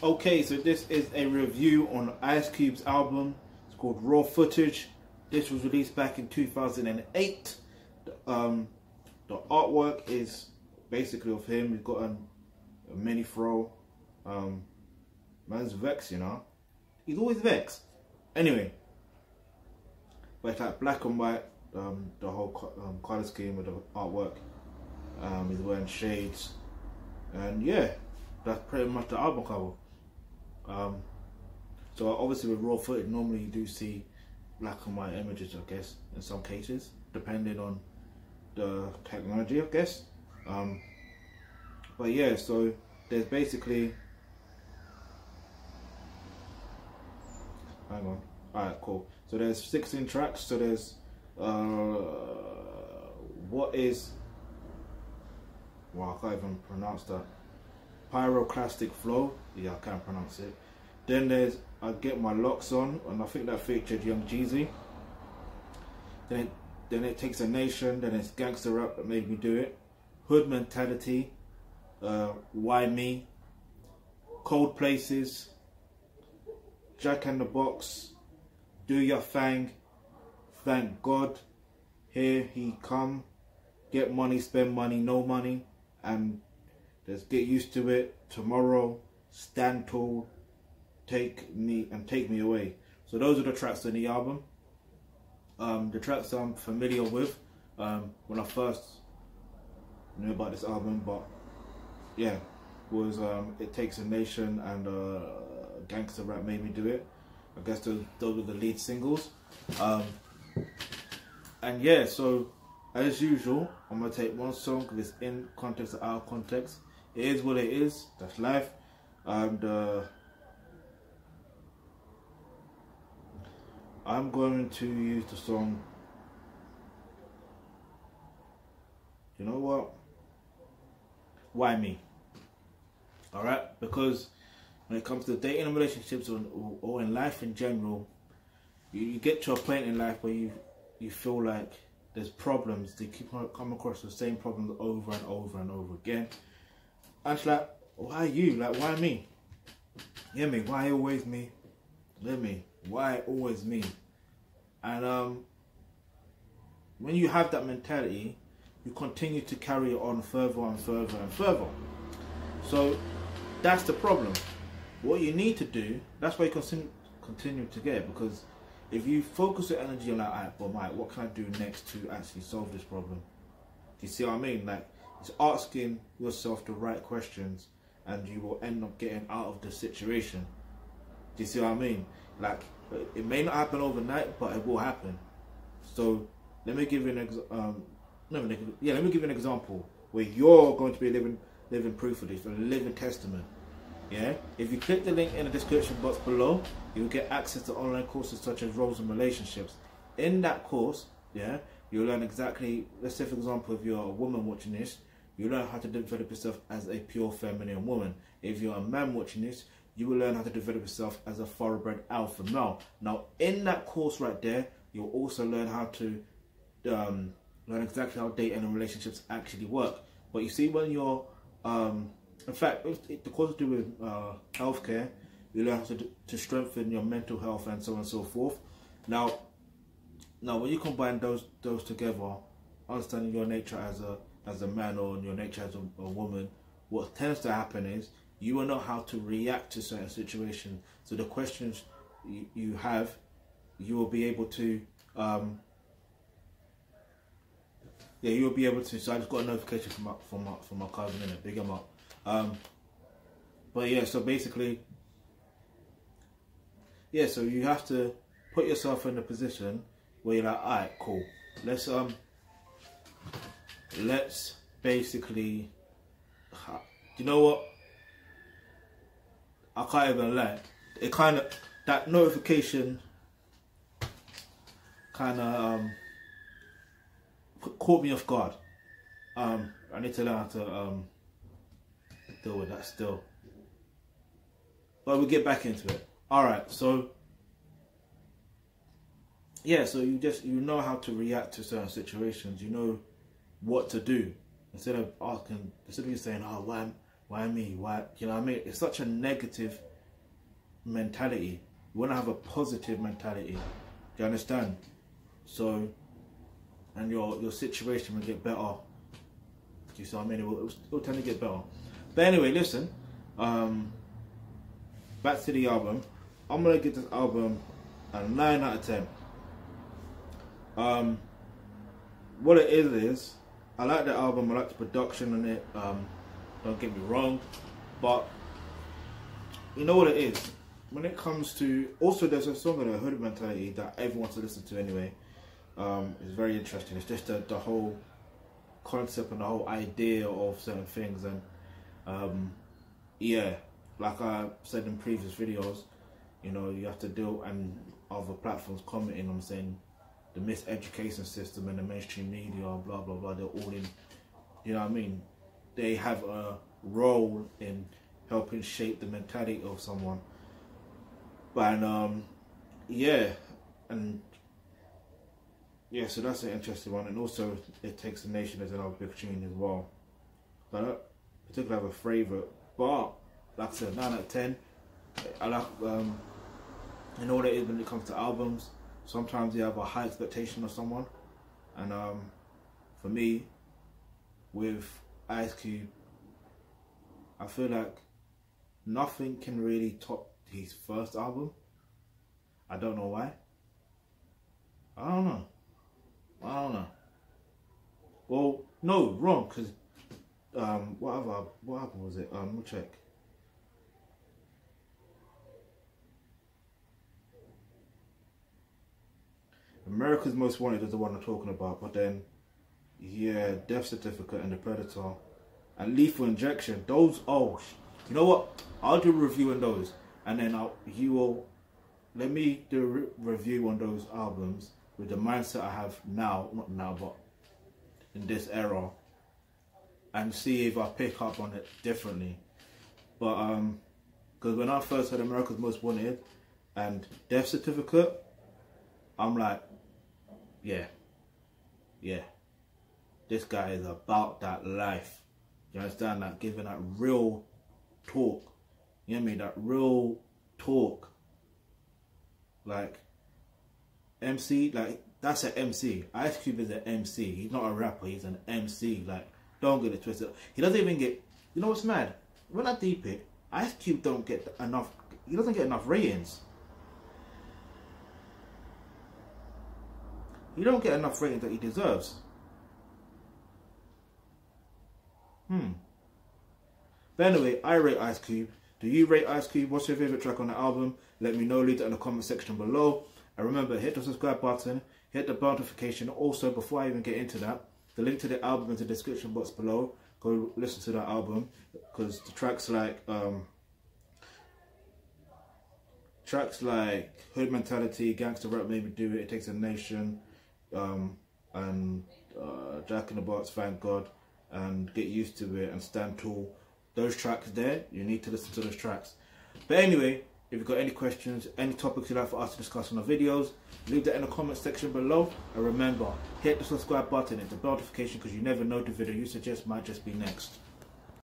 Okay, so this is a review on Ice Cube's album. It's called Raw Footage. This was released back in 2008. The artwork is basically of him. He's got a mini fro. Man's vexed, you know. He's always vexed. Anyway, but it's like black and white. The whole color scheme of the artwork. He's wearing shades, and yeah, that's pretty much the album cover. So obviously with raw footage, normally you do see black and white images, I guess, in some cases, depending on the technology, I guess. But yeah, so there's basically, hang on, alright, cool. So there's 16 tracks. So there's what is, well, I can't even pronounce that. Pyroclastic Flow, yeah, I can't pronounce it. Then there's I Get My Locks On, and I think that featured Young Jeezy. Then it Takes a Nation. Then it's Gangster Rap That Made Me Do It. Hood Mentality, Why Me, Cold Places, Jack in the Box, Do Your Thing, Thank God, Here He Come, Get Money, Spend Money, No Money, and there's Get Used to It, Tomorrow, Stand Tall, Take Me Away. So those are the tracks in the album. The tracks I'm familiar with when I first knew about this album, but yeah, was It Takes a Nation and Gangster Rap Made Me Do It. I guess those were the lead singles. And yeah, so as usual, I'm gonna take one song because it's in context or out of context. It is what it is. That's life. And I'm going to use the song. You know what? Why Me? All right, because when it comes to dating and relationships or in life in general, you get to a point in life where you feel like there's problems. They keep coming across the same problems over and over and over again. And it's like, why you? Like, why me? You hear me? Why always me? You hear me? Why always me? And when you have that mentality, you continue to carry it on further and further and further. So that's the problem. What you need to do, that's why you continue to get it, because if you focus your energy on like, alright, well, Mike, what can I do next to actually solve this problem? Do you see what I mean? Like, it's asking yourself the right questions, and you will end up getting out of the situation. Do you see what I mean? Like, it may not happen overnight, but it will happen. So let me give you an let me give you an example where you're going to be living proof of this, a living testament. Yeah, if you click the link in the description box below, you'll get access to online courses such as Roles and Relationships. In that course, yeah, you'll learn exactly, let's say for example, if you're a woman watching this, you learn how to develop yourself as a pure feminine woman. If you're a man watching this, you will learn how to develop yourself as a thoroughbred alpha male. Now, in that course right there, you'll also learn how to learn exactly how dating and relationships actually work. But you see, when you're in fact, the course to do with healthcare, you learn how to strengthen your mental health and so on and so forth. Now when you combine those together, understanding your nature as a man or your nature as a woman, what tends to happen is you will know how to react to certain situations. So the questions you have, you will be able to you'll be able to. So I just got a notification from my cousin in it. Big him up. But yeah, so basically, yeah, so you have to put yourself in a position where you're like, alright, cool. Let's basically, you know what? I can't even lie. It kind of, that notification kind of caught me off guard. I need to learn how to deal with that still. But we'll get back into it. Alright, so yeah, so you know how to react to certain situations. You know what to do. Instead of you saying, oh, Why me? Why? You know what I mean? It's such a negative mentality. You want to have a positive mentality. Do you understand? So, and your situation will get better. Do you see what I mean? It'll tend to get better. But anyway, listen. Back to the album. I'm gonna give this album a 9 out of 10. What it is I like the album. I like the production on it. Don't get me wrong, but you know what it is. When it comes to, also there's a song on the Hood Mentality that everyone wants to listen to anyway. It's very interesting. It's just the whole concept and the whole idea of certain things, and yeah, like I said in previous videos, you know, you have to deal, and other platforms commenting on saying the miseducation system and the mainstream media, blah blah blah, they're all in, you know what I mean, they have a role in helping shape the mentality of someone. And yeah, so that's an interesting one. And also It Takes a Nation as another big tune as well. I don't particularly have a favourite, but like I said, 9 out of 10. I like, you know what it is when it comes to albums, sometimes you have a high expectation of someone, and for me, with Ice Cube, I feel like nothing can really top his first album. I don't know why. I don't know. Well, no, wrong, because what album was it? We'll check. America's Most Wanted is the one I'm talking about, but then, yeah, Death Certificate and The Predator and Lethal Injection, those, oh, you know what? I'll do a review on those, and then let me do a review on those albums with the mindset I have now, not now, but in this era, and see if I pick up on it differently. But because when I first heard America's Most Wanted and Death Certificate, I'm like, yeah, this guy is about that life. You understand that? Giving that real talk. You know what I mean? That real talk. Like, MC, like, that's an MC. Ice Cube is an MC. He's not a rapper, he's an MC. Like, don't get it twisted. He doesn't even get, you know what's mad? When I deep it, Ice Cube don't get enough, he doesn't get enough ratings. He don't get enough ratings that he deserves. But anyway, I rate Ice Cube. Do you rate Ice Cube? What's your favourite track on the album? Let me know. Leave it in the comment section below. And remember, hit the subscribe button, hit the bell notification. Also, before I even get into that, the link to the album is in the description box below. Go listen to that album, because the tracks like Hood Mentality, Gangster Rap Made Me Do It, It Takes a Nation, and Jack in the Box, Thank God, and Get Used to It, and Stand Tall. Those tracks there, you need to listen to those tracks. But anyway, if you've got any questions, any topics you'd like for us to discuss on the videos, leave that in the comment section below. And remember, hit the subscribe button, hit the bell notification, because you never know the video you suggest might just be next.